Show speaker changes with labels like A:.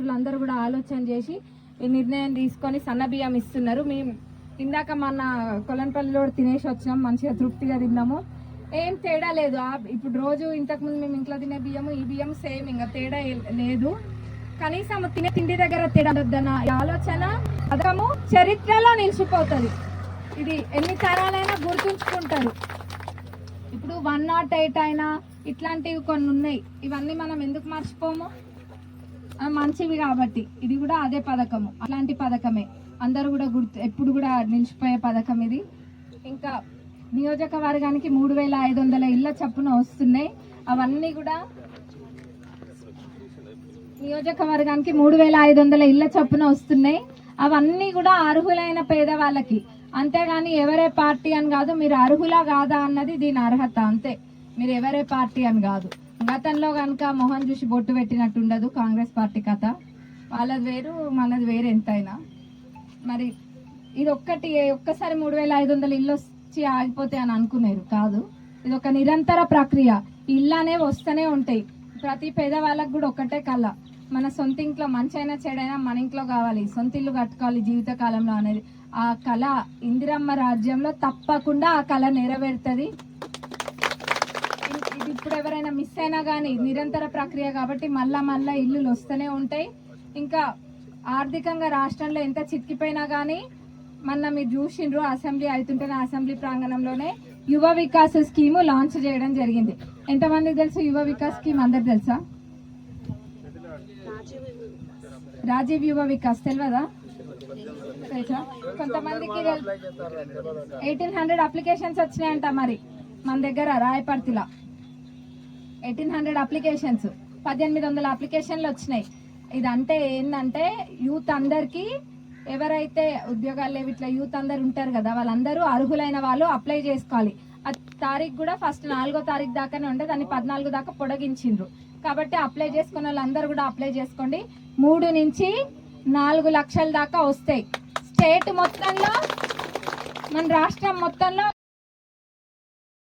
A: మంత్రులు అందరూ కూడా ఆలోచన చేసి ఈ నిర్ణయం తీసుకొని సన్న బియ్యం ఇస్తున్నారు. మేము ఇందాక మన కొలన్పల్లిలో తినేసి వచ్చినాం, మంచిగా తృప్తిగా తిన్నాము. ఏం తేడా లేదు. ఇప్పుడు రోజు ఇంతకుముందు మేము ఇంట్లో తినే బియ్యము ఈ బియ్యం సేమ్, ఇంకా తేడా లేదు. కనీసం తినే తిండి దగ్గర తేడా వద్దన్న ఆలోచన పథకము చరిత్రలో నిలిచిపోతుంది. ఇది ఎన్ని తరాలైనా గుర్తుంచుకుంటారు. ఇప్పుడు 108 అయినా ఇట్లాంటివి కొన్ని ఉన్నాయి. ఇవన్నీ మనం ఎందుకు మర్చిపోము? మంచివి కాబట్టి. ఇది కూడా అదే పథకము, అట్లాంటి పథకమే. అందరూ కూడా ఎప్పుడు కూడా నిలిచిపోయే పథకం ఇది. ఇంకా నియోజకవర్గానికి 3500 ఇళ్ల చప్పున వస్తున్నాయి. అవన్నీ కూడా నియోజకవర్గానికి 3500 ఇళ్ల చప్పున వస్తున్నాయి. అవన్నీ కూడా అర్హులైన పేదవాళ్ళకి. అంతేగాని ఎవరే పార్టీ అని కాదు, మీరు అర్హులా కాదా అన్నది దీని అర్హత అంతే. మీరు ఎవరే పార్టీ అని కాదు. గతంలో కనుక మొహం చూసి బొట్టు పెట్టినట్టు ఉండదు కాంగ్రెస్ పార్టీ కథ. వాళ్ళది వేరు, మనది వేరు ఎంతైనా. మరి ఇది ఒక్కసారి 3500 ఇల్లు వచ్చి ఆగిపోతే అని అనుకునేరు కాదు. ఇది ఒక నిరంతర ప్రక్రియ. ఇల్లు అనేవి వస్తూనే ఉంటాయి. ప్రతి పేదవాళ్ళకు కూడా ఒక్కటే కళ, మన సొంత ఇంట్లో మంచైనా చెడైనా మన ఇంట్లో కావాలి, సొంత ఇల్లు కట్టుకోవాలి జీవితకాలంలో అనేది. ఆ కళ ఇందిరమ్మ రాజ్యంలో తప్పకుండా ఆ కళ నెరవేరుతుంది. ఇది ఇప్పుడు ఎవరైనా మిస్ అయినా కానీ నిరంతర ప్రక్రియ కాబట్టి మళ్ళా ఇల్లులు వస్తూనే ఉంటాయి. ఇంకా ఆర్థికంగా రాష్ట్రంలో ఎంత చిక్కిపోయినా కానీ మొన్న మీరు చూసిండ్రు, అసెంబ్లీ అవుతుంటేనే అసెంబ్లీ ప్రాంగణంలోనే యువ వికాస్ స్కీము లాంచ్ చేయడం జరిగింది. ఎంతమందికి తెలుసు యువ వికాస్ స్కీమ్? అందరు తెలుసా? రాజీవ్ యువ వికాస్ తెలియదా? తెలుసా? కొంతమందికి 1800 అప్లికేషన్స్ వచ్చినాయంట. మరి మన దగ్గర రాయపర్తిలో 1800 అప్లికేషన్స్, 1800 అప్లికేషన్లు వచ్చినాయి. ఇదంటే ఏంటంటే యూత్ అందరికీ, ఎవరైతే ఉద్యోగాలు లేవు ఇట్లా యూత్ అందరు ఉంటారు కదా, వాళ్ళందరూ అర్హులైన వాళ్ళు అప్లై చేసుకోవాలి. ఆ తారీఖు కూడా ఫస్ట్ 4వ తారీఖు దాకానే ఉండే, దాన్ని 14 దాకా పొడిగించిండ్రు. కాబట్టి అప్లై చేసుకున్న వాళ్ళందరూ కూడా అప్లై చేసుకోండి. 3 నుంచి 4 లక్షల దాకా వస్తాయి. స్టేట్ మొత్తంలో, మన రాష్ట్రం మొత్తంలో